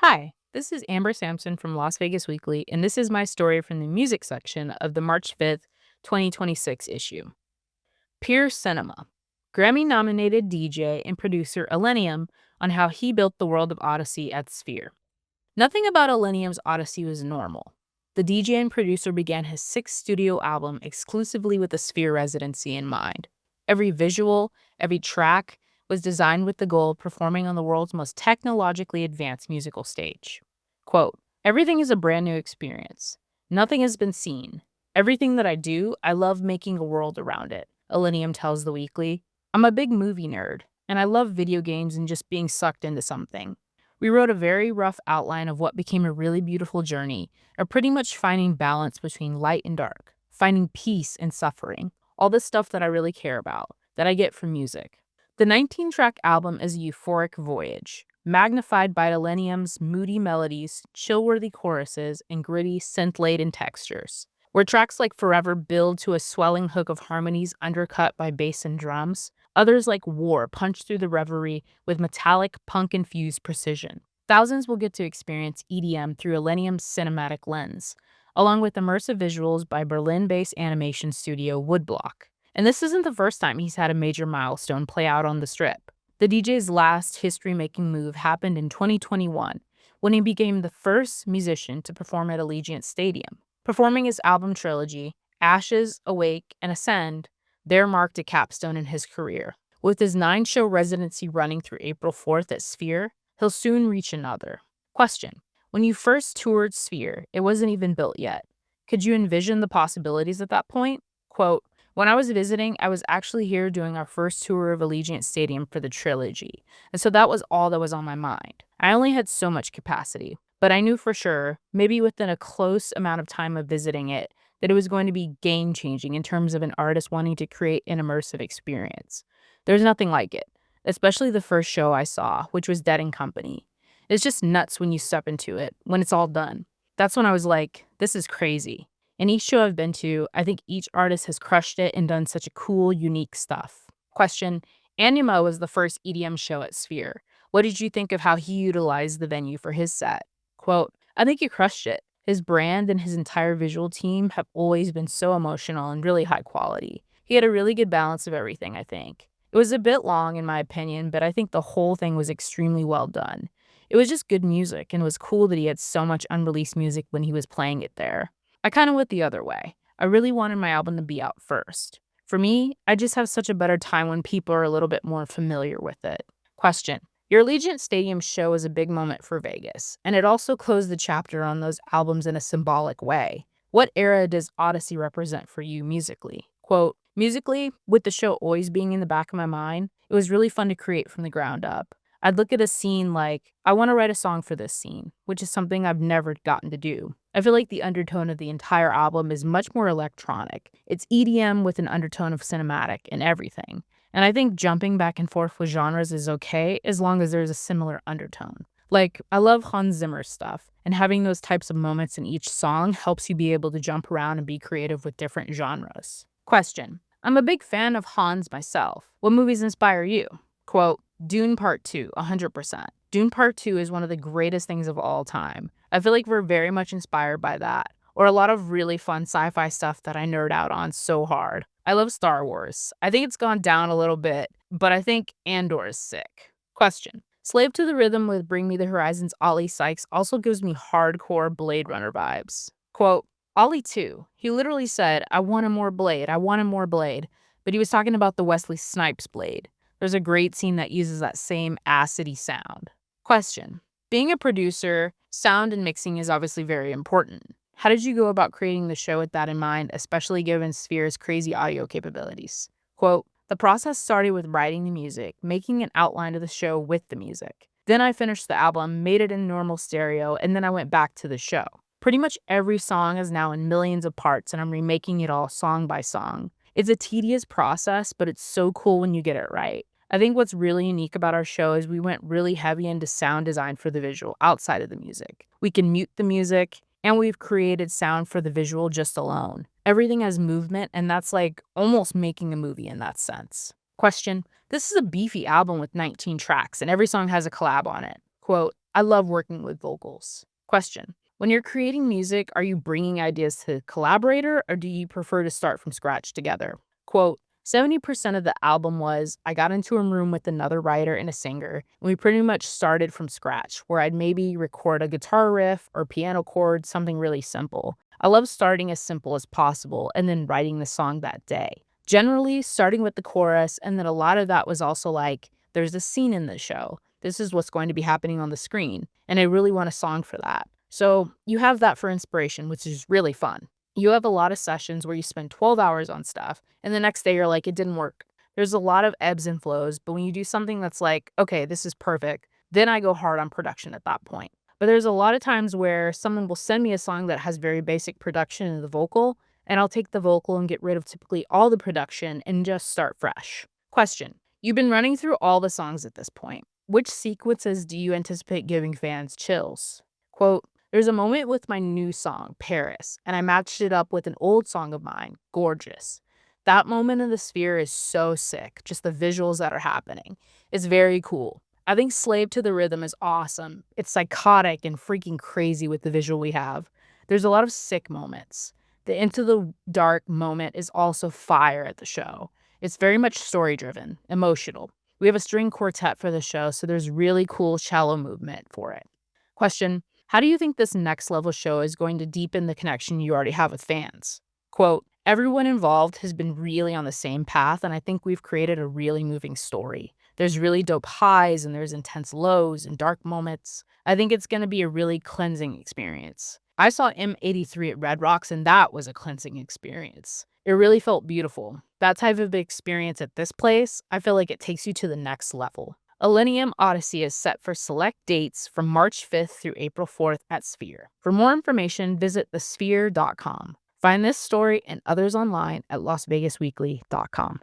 Hi, this is Amber Sampson from Las Vegas Weekly, and this is my story from the music section of the March 5th, 2026 issue. Pure Cinema. Grammy-nominated DJ and producer Illenium on how he built the world of Odyssey at Sphere. Nothing about Illenium's Odyssey was normal. The DJ and producer began his sixth studio album exclusively with the Sphere residency in mind. Every visual, every track was designed with the goal of performing on the world's most technologically advanced musical stage. Quote, "Everything is a brand new experience. Nothing has been seen. Everything that I do, I love making a world around it," Illenium tells The Weekly. "I'm a big movie nerd, and I love video games and just being sucked into something. We wrote a very rough outline of what became a really beautiful journey, of pretty much finding balance between light and dark, finding peace and suffering, all the stuff that I really care about, that I get from music." The 19-track album is a euphoric voyage, magnified by Illenium's moody melodies, chill-worthy choruses, and gritty, synth-laden textures. Where tracks like Forever build to a swelling hook of harmonies undercut by bass and drums, others like War punch through the reverie with metallic, punk-infused precision. Thousands will get to experience EDM through Illenium's cinematic lens, along with immersive visuals by Berlin-based animation studio Woodblock. And this isn't the first time he's had a major milestone play out on the Strip. The DJ's last history-making move happened in 2021, when he became the first musician to perform at Allegiant Stadium. Performing his album trilogy, Ashes, Awake, and Ascend, there marked a capstone in his career. With his 9-show residency running through April 4th at Sphere, he'll soon reach another. Question: when you first toured Sphere, it wasn't even built yet. Could you envision the possibilities at that point? Quote, "When I was visiting, I was actually here doing our first tour of Allegiant Stadium for the trilogy, and so that was all that was on my mind. I only had so much capacity, but I knew for sure, maybe within a close amount of time of visiting it, that it was going to be game-changing in terms of an artist wanting to create an immersive experience. There's nothing like it, especially the first show I saw, which was Dead & Company. It's just nuts when you step into it, when it's all done. That's when I was like, this is crazy. And each show I've been to, I think each artist has crushed it and done such a cool, unique stuff." Question: Anima was the first EDM show at Sphere. What did you think of how he utilized the venue for his set? Quote, "I think he crushed it. His brand and his entire visual team have always been so emotional and really high quality. He had a really good balance of everything, I think. It was a bit long, in my opinion, but I think the whole thing was extremely well done. It was just good music, and it was cool that he had so much unreleased music when he was playing it there. I kind of went the other way. I really wanted my album to be out first. For me, I just have such a better time when people are a little bit more familiar with it." Question: your Allegiant Stadium show was a big moment for Vegas, and it also closed the chapter on those albums in a symbolic way. What era does Odyssey represent for you musically? Quote, "Musically, with the show always being in the back of my mind, it was really fun to create from the ground up. I'd look at a scene like, I want to write a song for this scene, which is something I've never gotten to do. I feel like the undertone of the entire album is much more electronic. It's EDM with an undertone of cinematic and everything. And I think jumping back and forth with genres is okay as long as there's a similar undertone. Like, I love Hans Zimmer's stuff, and having those types of moments in each song helps you be able to jump around and be creative with different genres." Question: I'm a big fan of Hans myself. What movies inspire you? Quote, "Dune Part 2, 100%. Dune Part 2 is one of the greatest things of all time. I feel like we're very much inspired by that, or a lot of really fun sci-fi stuff that I nerd out on so hard. I love Star Wars. I think it's gone down a little bit, but I think Andor is sick." Question: Slave to the Rhythm with Bring Me the Horizon's Ollie Sykes also gives me hardcore Blade Runner vibes. Quote, "Ollie too. He literally said, I wanted more Blade, I wanted more Blade, but he was talking about the Wesley Snipes Blade. There's a great scene that uses that same acidy sound." Question: being a producer, sound and mixing is obviously very important. How did you go about creating the show with that in mind, especially given Sphere's crazy audio capabilities? Quote, "The process started with writing the music, making an outline of the show with the music. Then I finished the album, made it in normal stereo, and then I went back to the show. Pretty much every song is now in millions of parts, and I'm remaking it all song by song. It's a tedious process, but it's so cool when you get it right. I think what's really unique about our show is we went really heavy into sound design for the visual outside of the music. We can mute the music, and we've created sound for the visual just alone. Everything has movement, and that's like almost making a movie in that sense." Question: this is a beefy album with 19 tracks, and every song has a collab on it. Quote, I love working with vocals. Question. When you're creating music, are you bringing ideas to the collaborator or do you prefer to start from scratch together? Quote, 70% of the album was I got into a room with another writer and a singer, and we pretty much started from scratch, where I'd maybe record a guitar riff or piano chord, something really simple. I love starting as simple as possible and then writing the song that day. Generally, starting with the chorus, and then a lot of that was also like, there's a scene in the show. This is what's going to be happening on the screen, and I really want a song for that. So you have that for inspiration, which is really fun. You have a lot of sessions where you spend 12 hours on stuff, and the next day you're like, it didn't work. There's a lot of ebbs and flows, but when you do something that's like, okay, this is perfect, then I go hard on production at that point. But there's a lot of times where someone will send me a song that has very basic production in the vocal, and I'll take the vocal and get rid of typically all the production and just start fresh. Question. You've been running through all the songs at this point. Which sequences do you anticipate giving fans chills? Quote, there's a moment with my new song, Paris, and I matched it up with an old song of mine, Gorgeous. That moment in the sphere is so sick, just the visuals that are happening. It's very cool. I think Slave to the Rhythm is awesome. It's psychotic and freaking crazy with the visual we have. There's a lot of sick moments. The Into the Dark moment is also fire at the show. It's very much story-driven, emotional. We have a string quartet for the show, so there's really cool shallow movement for it. Question. How do you think this next level show is going to deepen the connection you already have with fans? Quote, everyone involved has been really on the same path, and I think we've created a really moving story. There's really dope highs, and there's intense lows and dark moments. I think it's going to be a really cleansing experience. I saw M83 at Red Rocks, and that was a cleansing experience. It really felt beautiful. That type of experience at this place, I feel like it takes you to the next level. Illenium Odyssey is set for select dates from March 5th through April 4th at Sphere. For more information, visit thesphere.com. Find this story and others online at lasvegasweekly.com.